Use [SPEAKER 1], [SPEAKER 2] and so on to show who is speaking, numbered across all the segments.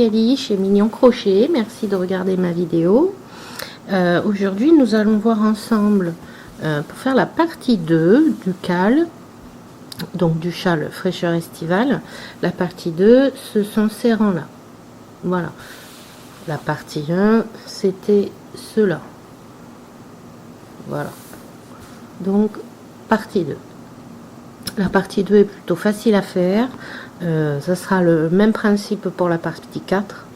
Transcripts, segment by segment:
[SPEAKER 1] Magali chez Mignon Crochet, merci de regarder ma vidéo. Aujourd'hui nous allons voir ensemble pour faire la partie 2 du CAL, donc du châle fraîcheur estivale. La partie 2, ce sont ces rangs là, voilà. La partie 1 c'était cela, voilà, donc partie 2. La partie 2 est plutôt facile à faire. Ça sera le même principe pour la partie 4.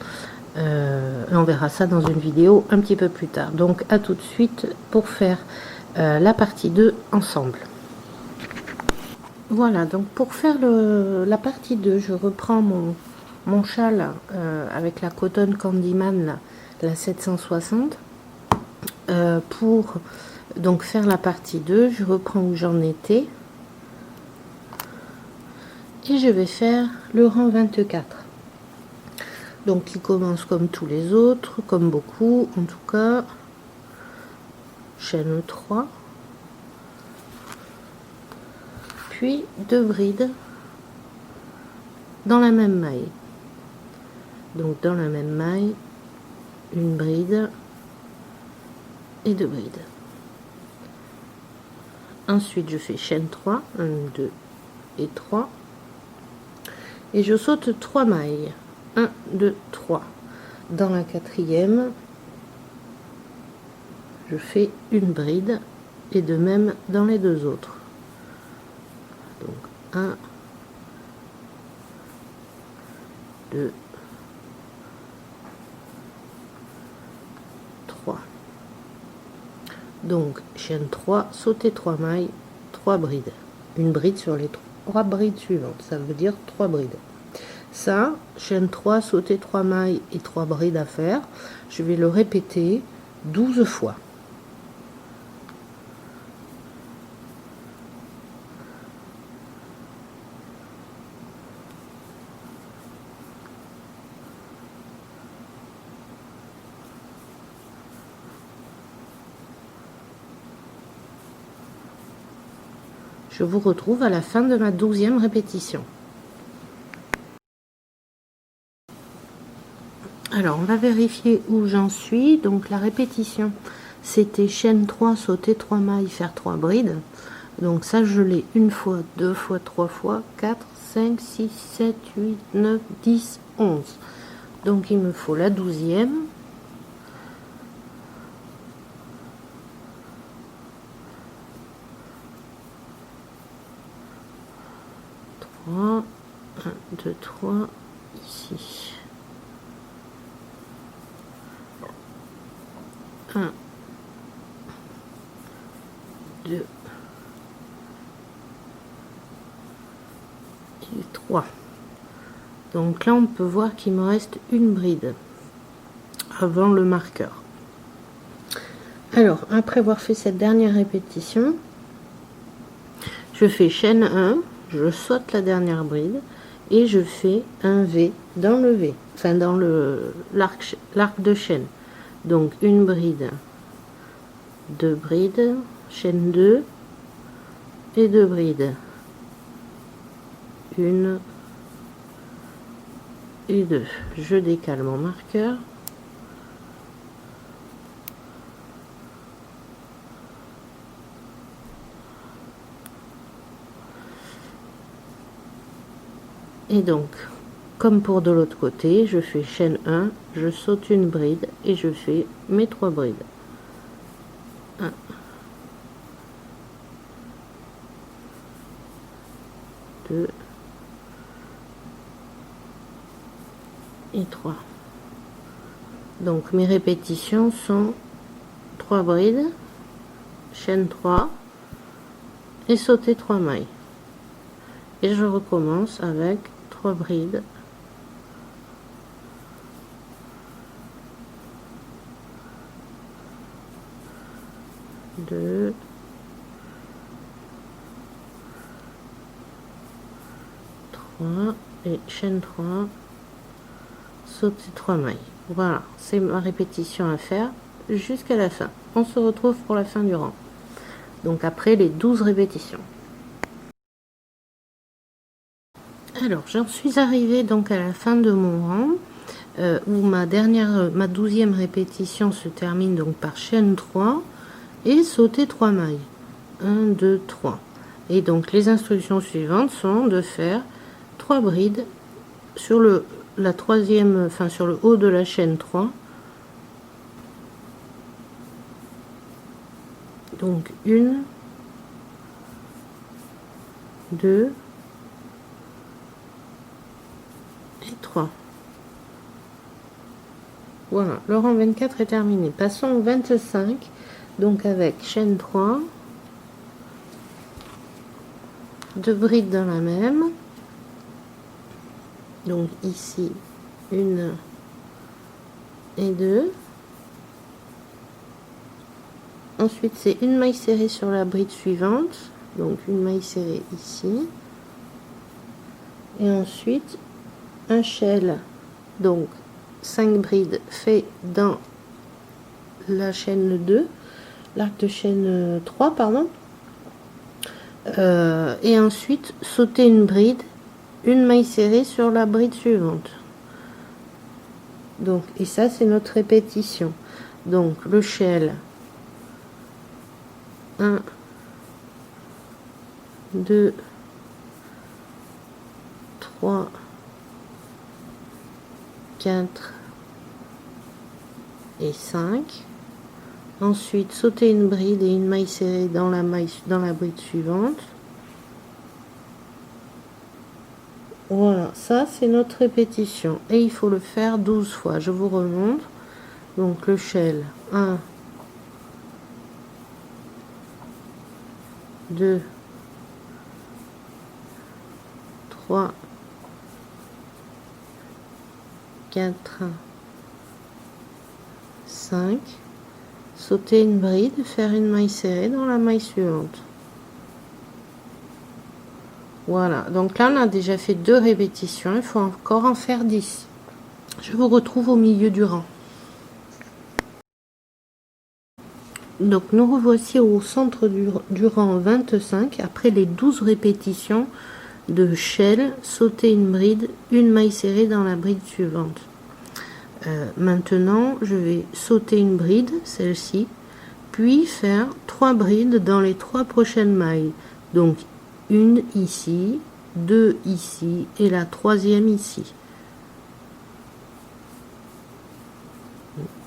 [SPEAKER 1] On verra ça dans une vidéo un petit peu plus tard. Donc à tout de suite pour faire la partie 2 ensemble. Voilà, donc pour faire la partie 2, je reprends mon châle avec la Cotton Candyman, la 760. Pour donc faire la partie 2, je reprends où j'en étais. Et je vais faire le rang 24. Donc il commence comme tous les autres, comme beaucoup en tout cas. Chaîne 3. Puis 2 brides dans la même maille. Donc dans la même maille, une bride et 2 brides. Ensuite je fais chaîne 3, 1, 2 et 3. Et je saute 3 mailles, 1, 2, 3. Dans la quatrième, je fais une bride et de même dans les deux autres. Donc 1, 2, 3. Donc chaîne 3, sauter 3 mailles, 3 brides. Une bride sur les 3 brides suivantes, ça veut dire 3 brides. Ça, chaîne 3, sauter 3 mailles et 3 brides à faire. Je vais le répéter 12 fois. Je vous retrouve à la fin de ma 12e répétition. Alors, on va vérifier où j'en suis. Donc, la répétition, c'était chaîne 3, sauter 3 mailles, faire 3 brides. Donc, ça, je l'ai une fois, 2 fois, 3 fois, 4, 5, 6, 7, 8, 9, 10, 11. Donc, il me faut la 12e. Un, 2, 3, ici. 1, 2 et 3. Donc là, on peut voir qu'il me reste une bride avant le marqueur. Alors, après avoir fait cette dernière répétition, je fais chaîne 1, je saute la dernière bride et je fais un V dans le V, enfin dans l'arc de chaîne. Donc une bride, 2 brides, chaîne 2 et 2 brides, 1 et 2. Je décale mon marqueur. Et donc, comme pour de l'autre côté, je fais chaîne 1, je saute une bride et je fais mes 3 brides. 1, 2 et 3. Donc mes répétitions sont 3 brides, chaîne 3 et sauter 3 mailles. Et je recommence avec 3 brides, 2, 3 et chaîne 3, sauter 3 mailles. Voilà, c'est ma répétition à faire jusqu'à la fin. On se retrouve pour la fin du rang. Donc après les 12 répétitions. Alors, j'en suis arrivée donc à la fin de mon rang. où ma 12e répétition se termine donc par chaîne 3 et sauter 3 mailles. 1, 2, 3. Et donc les instructions suivantes sont de faire 3 brides sur la troisième, enfin sur le haut de la chaîne 3. Donc 1, 2 et 3. Voilà, le rang 24 est terminé. Passons au 25, donc avec chaîne 3, 2 brides dans la même. Donc ici, 1 et 2. Ensuite, c'est une maille serrée sur la bride suivante. Donc une maille serrée ici. Et ensuite, un shell, donc 5 brides fait dans la chaîne 2, l'arc de chaîne 3, pardon. Et ensuite, sauter une bride, une maille serrée sur la bride suivante. Donc, et ça, c'est notre répétition. Donc, le shell, 1, 2, 3, 4 et 5. Ensuite, sauter une bride et une maille serrée dans la bride suivante. Voilà, ça c'est notre répétition. Et il faut le faire 12 fois. Je vous remonte. Donc le shell, 1, 2, 3, 4, 5. Sauter une bride, faire une maille serrée dans la maille suivante. Voilà, donc là on a déjà fait 2 répétitions, il faut encore en faire 10. Je vous retrouve au milieu du rang. Donc nous revoici au centre du rang 25, après les 12 répétitions de shell, sauter une bride, une maille serrée dans la bride suivante. Maintenant, je vais sauter une bride, celle-ci, puis faire 3 brides dans les 3 prochaines mailles. Donc, une ici, 2 ici et la 3e ici.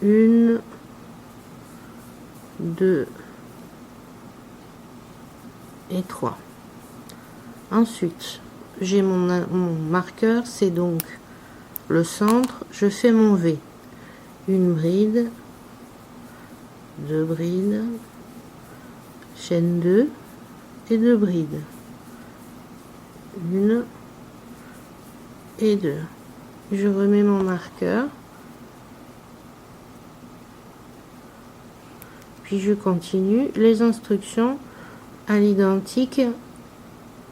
[SPEAKER 1] 1, 2 et 3. Ensuite, j'ai mon marqueur, c'est donc le centre, je fais mon V. Une bride, 2 brides, chaîne 2 et 2 brides. 1 et 2. Je remets mon marqueur. Puis je continue les instructions à l'identique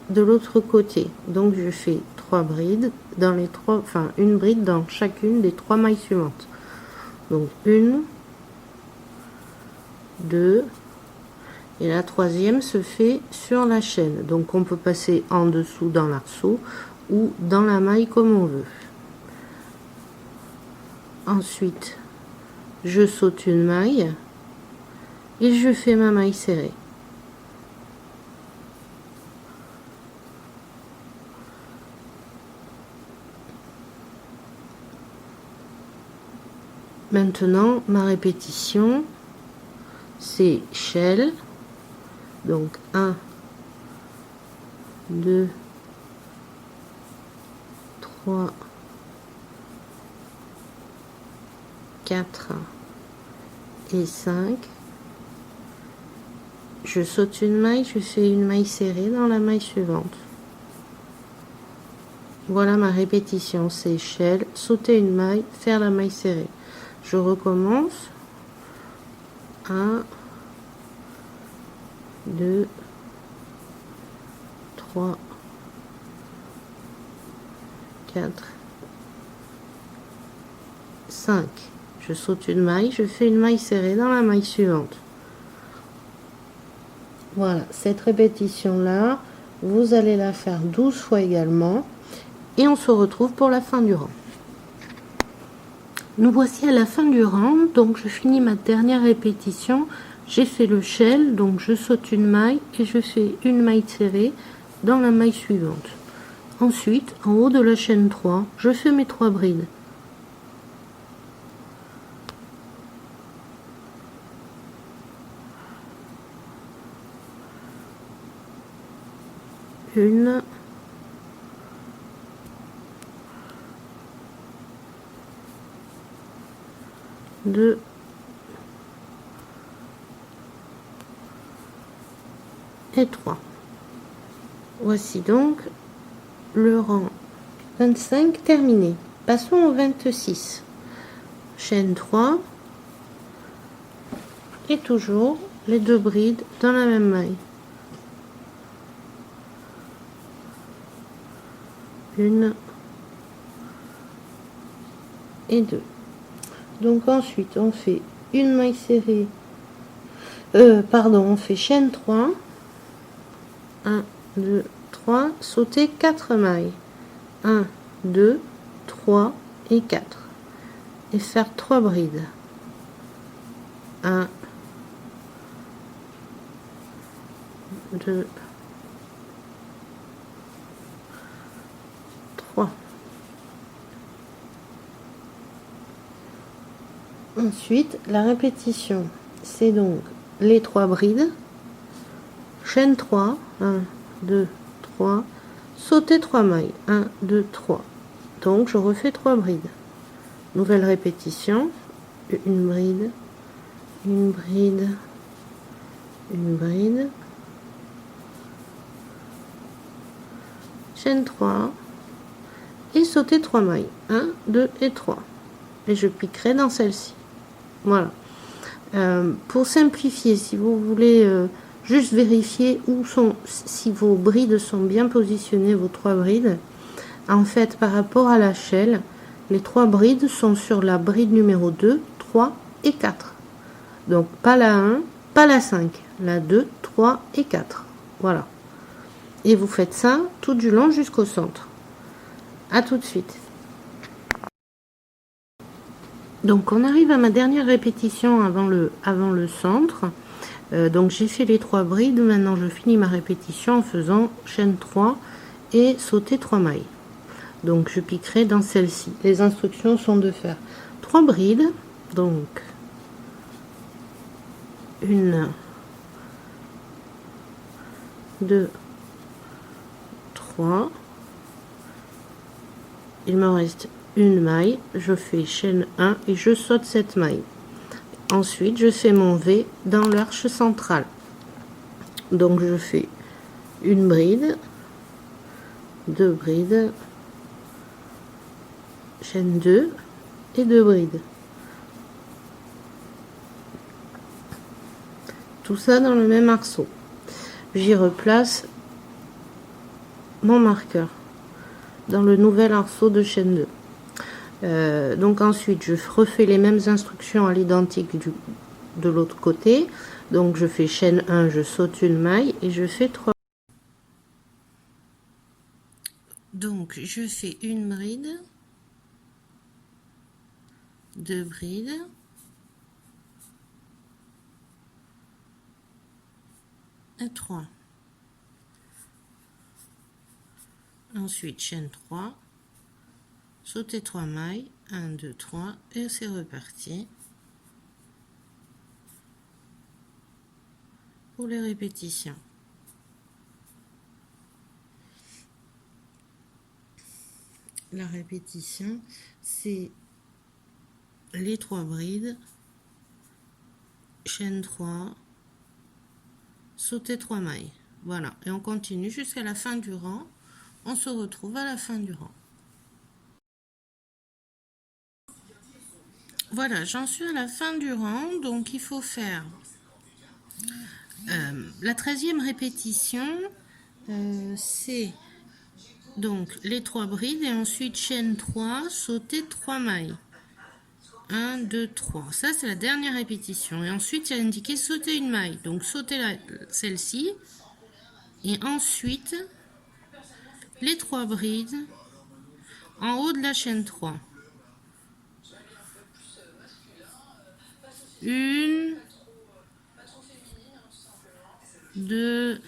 [SPEAKER 1] de l'autre côté. Donc je fais 3 brides dans les 3, enfin une bride dans chacune des 3 mailles suivantes. Donc 1, 2 et la 3e se fait sur la chaîne. Donc on peut passer en dessous dans l'arceau ou dans la maille comme on veut. Ensuite, je saute une maille et je fais ma maille serrée. Maintenant, ma répétition, c'est shell, donc 1, 2, 3, 4 et 5. Je saute une maille, je fais une maille serrée dans la maille suivante. Voilà ma répétition, c'est shell, sauter une maille, faire la maille serrée. Je recommence. 1, 2, 3, 4, 5. Je saute une maille, je fais une maille serrée dans la maille suivante. Voilà, cette répétition-là, vous allez la faire 12 fois également. Et on se retrouve pour la fin du rang. Nous voici à la fin du rang, donc je finis ma dernière répétition. J'ai fait le shell, donc je saute une maille et je fais une maille serrée dans la maille suivante. Ensuite, en haut de la chaîne 3, je fais mes 3 brides. Une, deux, et 3. Voici donc le rang 25 terminé. Passons au 26. Chaîne 3 et toujours les 2 brides dans la même maille. Une et 2. Donc ensuite on fait une maille serrée, on fait chaîne 3, 1, 2, 3, sauter 4 mailles, 1, 2, 3 et 4, et faire 3 brides, 1, 2, 3. Ensuite, la répétition, c'est donc les 3 brides, chaîne 3, 1, 2, 3, sauter 3 mailles, 1, 2, 3. Donc, je refais 3 brides. Nouvelle répétition, une bride, une bride, une bride, chaîne 3, et sauter 3 mailles, 1, 2 et 3. Et je piquerai dans celle-ci. Voilà. Pour simplifier, si vous voulez juste vérifier où sont, si vos brides sont bien positionnées, vos 3 brides, en fait, par rapport à la shell, les 3 brides sont sur la bride numéro 2, 3 et 4. Donc, pas la 1, pas la 5, la 2, 3 et 4. Voilà. Et vous faites ça tout du long jusqu'au centre. À tout de suite. Donc on arrive à ma dernière répétition avant le centre. Donc j'ai fait les 3 brides, maintenant je finis ma répétition en faisant chaîne 3 et sauter 3 mailles. Donc je piquerai dans celle-ci. Les instructions sont de faire 3 brides, donc 1, 2, 3. Il me reste une maille, je fais chaîne 1 et je saute cette maille. Ensuite, je fais mon V dans l'arche centrale. Donc, je fais une bride, 2 brides, chaîne 2 et 2 brides. Tout ça dans le même arceau. J'y replace mon marqueur dans le nouvel arceau de chaîne 2. Donc ensuite je refais les mêmes instructions à l'identique de l'autre côté. Donc je fais chaîne 1, je saute une maille et je fais 3. Donc je fais une bride, 2 brides, et 3. Ensuite chaîne 3, sauter 3 mailles, 1, 2, 3 et c'est reparti pour les répétitions. La répétition, c'est les 3 brides, chaîne 3, sauter 3 mailles. Voilà, et on continue jusqu'à la fin du rang. On se retrouve à la fin du rang. Voilà, j'en suis à la fin du rang, donc il faut faire la 13e répétition, c'est donc les 3 brides et ensuite chaîne 3, sauter 3 mailles. 1, 2, 3. Ça, c'est la dernière répétition. Et ensuite, il y a indiqué sauter une maille. Donc, sauter celle-ci. Et ensuite, les 3 brides en haut de la chaîne 3. 1, 2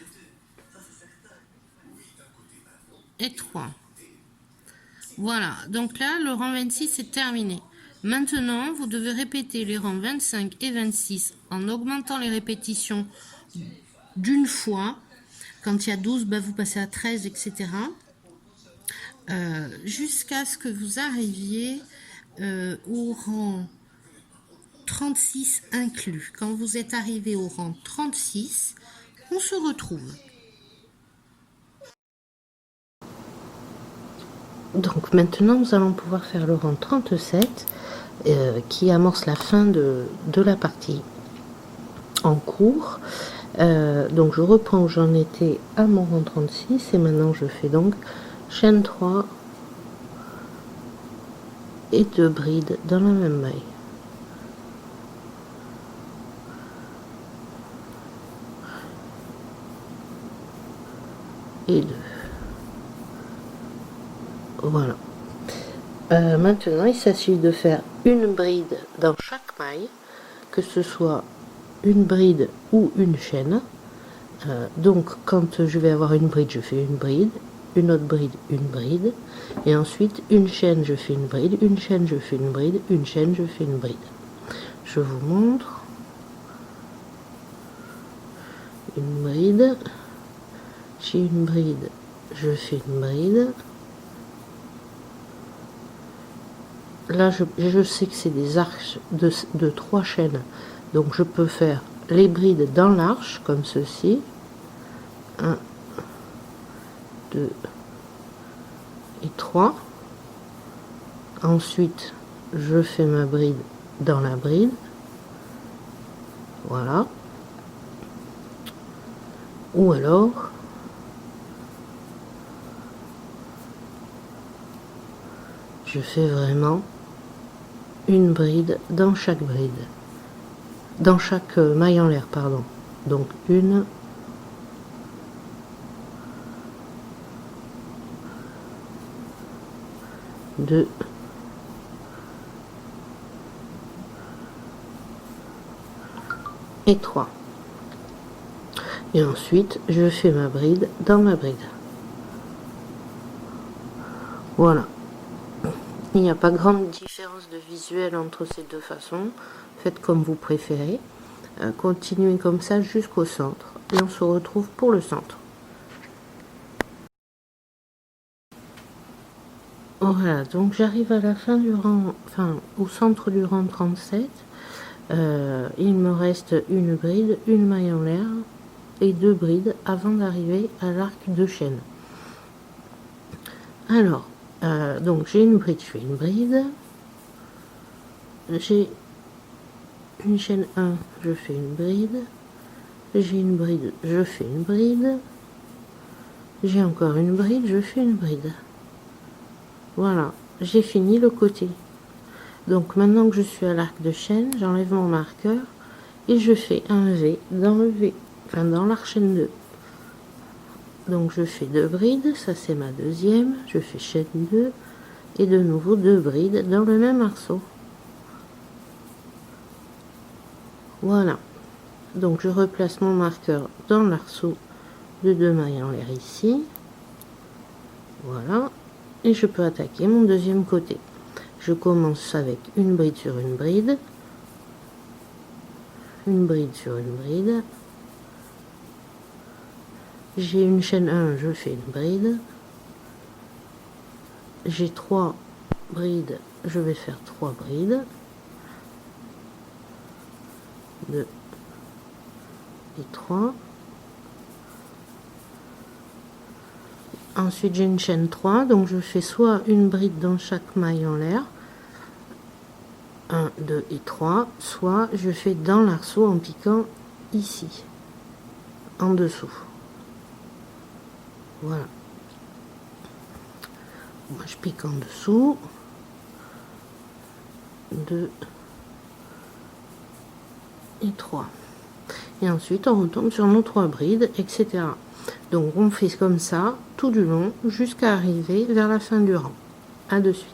[SPEAKER 1] et 3. Voilà, donc là, le rang 26 est terminé. Maintenant, vous devez répéter les rangs 25 et 26 en augmentant les répétitions d'une fois. Quand il y a 12, bah, vous passez à 13, etc. Jusqu'à ce que vous arriviez au rang 36 inclus. Quand vous êtes arrivé au rang 36, on se retrouve. Donc maintenant, nous allons pouvoir faire le rang 37 qui amorce la fin de la partie en cours. Donc je reprends où j'en étais à mon rang 36 et maintenant je fais donc chaîne 3 et 2 brides dans la même maille. Et 2. Voilà. Maintenant, il s'agit de faire une bride dans chaque maille, que ce soit une bride ou une chaîne. Donc, quand je vais avoir une bride, je fais une bride, une autre bride, une bride, et ensuite une chaîne, je fais une bride, une chaîne, je fais une bride, une chaîne, je fais une bride. Je vous montre. Une bride, j'ai une bride, je fais une bride. Là, je sais que c'est des arches de 3 chaînes, donc je peux faire les brides dans l'arche, comme ceci. 1, 2 et 3. Ensuite, je fais ma bride dans la bride. Voilà. Ou alors, je fais vraiment une bride dans chaque bride. Dans chaque maille en l'air, pardon. Donc, une, 2, et 3. Et ensuite, je fais ma bride dans ma bride. Voilà. Il n'y a pas grande différence de visuel entre ces deux façons. Faites comme vous préférez. Continuez comme ça jusqu'au centre. Et on se retrouve pour le centre. Voilà, donc j'arrive à la fin du rang, enfin au centre du rang 37. Il me reste une bride, une maille en l'air et 2 brides avant d'arriver à l'arc de chaîne. Alors, donc j'ai une bride, je fais une bride. J'ai une chaîne 1, je fais une bride. J'ai une bride, je fais une bride. J'ai encore une bride, je fais une bride. Voilà, j'ai fini le côté. Donc maintenant que je suis à l'arc de chaîne, j'enlève mon marqueur et je fais un V dans le V, enfin dans l'arc chaîne 2. Donc je fais 2 brides, ça c'est ma deuxième, je fais chaîne 2 et de nouveau 2 brides dans le même arceau. Voilà, donc je replace mon marqueur dans l'arceau de 2 mailles en l'air ici. Voilà, et je peux attaquer mon deuxième côté. Je commence avec une bride sur une bride sur une bride. J'ai une chaîne 1, je fais une bride. J'ai 3 brides, je vais faire 3 brides. 2 et 3. Ensuite j'ai une chaîne 3, donc je fais soit une bride dans chaque maille en l'air, 1, 2 et 3, soit je fais dans l'arceau en piquant ici, en dessous. Voilà. Moi je pique en dessous. 2 et 3. Et ensuite on retombe sur nos 3 brides, etc. Donc on fait comme ça tout du long jusqu'à arriver vers la fin du rang. À de suite.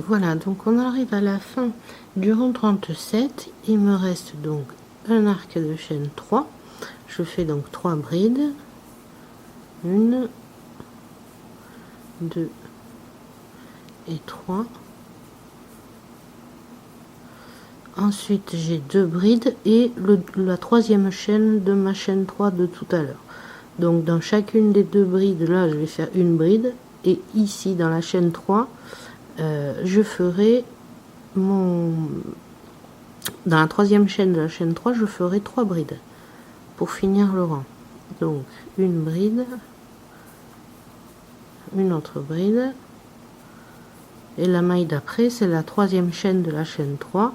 [SPEAKER 1] Voilà, donc on arrive à la fin du rang 37. Il me reste donc un arc de chaîne 3. Je fais donc 3 brides. 1, 2 et 3. Ensuite, j'ai 2 brides et la troisième chaîne de ma chaîne 3 de tout à l'heure. Donc, dans chacune des 2 brides, là, je vais faire une bride. Et ici, dans la chaîne 3, je ferai dans la troisième chaîne de la chaîne 3, je ferai 3 brides pour finir le rang. Donc, une bride, une autre bride. Et la maille d'après, c'est la troisième chaîne de la chaîne 3.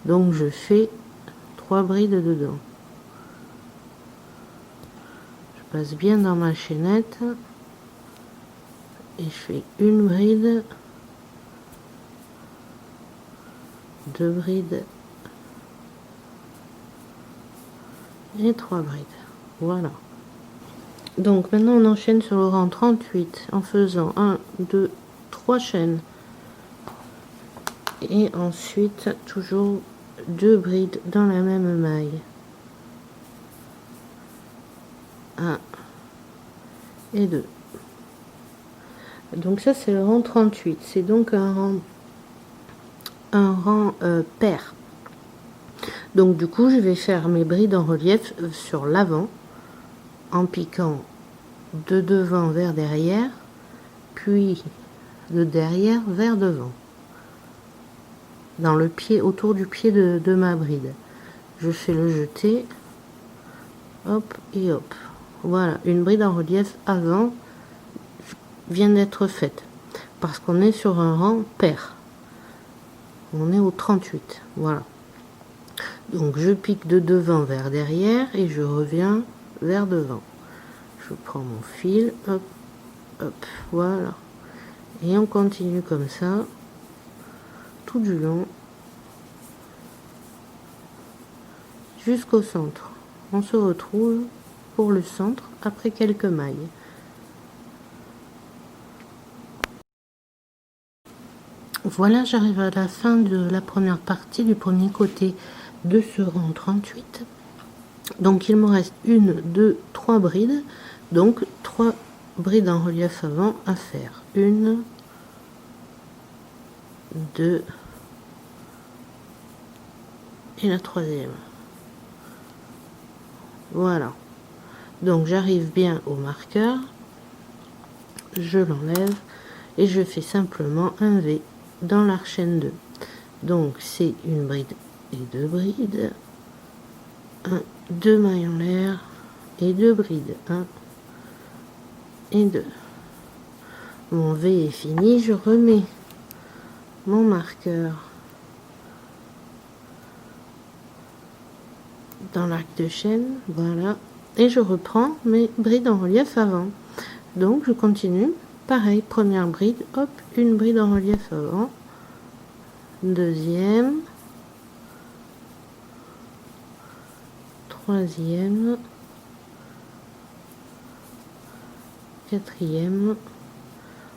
[SPEAKER 1] Donc, je fais 3 brides dedans. Je passe bien dans ma chaînette. Et je fais une bride, 2 brides et 3 brides. Voilà. Donc maintenant on enchaîne sur le rang 38 en faisant 1, 2, 3 chaînes. Et ensuite toujours 2 brides dans la même maille. 1 et 2. Donc ça c'est le rang 38. C'est donc un rang pair. Donc du coup je vais faire mes brides en relief sur l'avant en piquant de devant vers derrière, puis de derrière vers devant, dans le pied, autour du pied de ma bride. Je fais le jeté, hop et hop. Voilà, une bride en relief avant vient d'être faite, parce qu'on est sur un rang pair. On est au 38, voilà. Donc je pique de devant vers derrière et je reviens vers devant. Je prends mon fil, hop, hop, voilà. Et on continue comme ça, tout du long, jusqu'au centre. On se retrouve pour le centre après quelques mailles. Voilà, j'arrive à la fin de la première partie, du premier côté de ce rang 38. Donc il me reste 1, 2, 3 brides. Donc 3 brides en relief avant à faire. 1, 2 et la troisième. Voilà. Donc j'arrive bien au marqueur. Je l'enlève et je fais simplement un V dans la chaîne 2. Donc c'est une bride et 2 brides. 1, 2 mailles en l'air et 2 brides. 1 et 2. Mon V est fini, je remets mon marqueur dans l'arc de chaîne, voilà, et je reprends mes brides en relief avant. Donc je continue, pareil, première bride, hop, une bride en relief avant, deuxième, troisième, quatrième,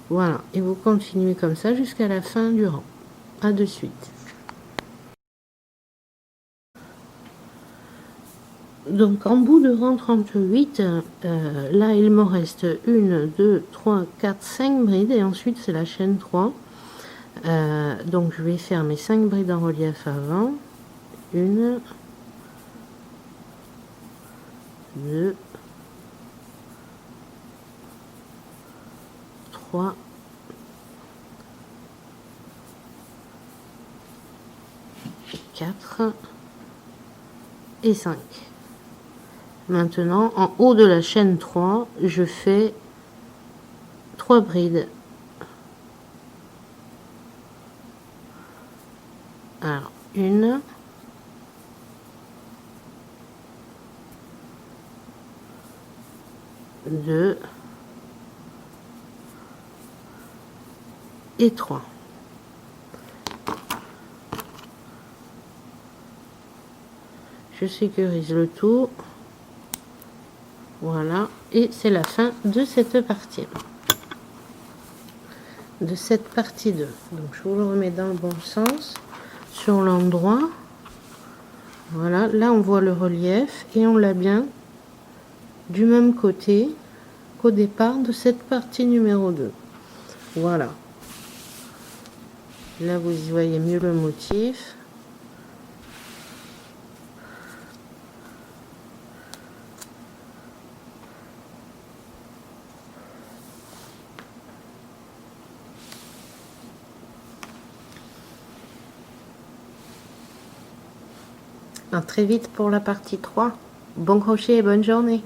[SPEAKER 1] voilà, et vous continuez comme ça jusqu'à la fin du rang. À de suite. Donc en bout de rang 38, là il me reste 1, 2, 3, 4, 5 brides et ensuite c'est la chaîne 3. Donc je vais faire mes 5 brides en relief avant. 1, 2, 3, 4 et 5. Maintenant, en haut de la chaîne 3, je fais 3 brides. Alors, 1, 2 et 3. Je sécurise le tout. Voilà, et c'est la fin de cette partie. de cette partie 2. Donc je vous le remets dans le bon sens, sur l'endroit. Voilà, là on voit le relief et on l'a bien du même côté qu'au départ de cette partie numéro 2. Voilà. Là vous y voyez mieux le motif. À très vite pour la partie 3. Bon crochet et bonne journée.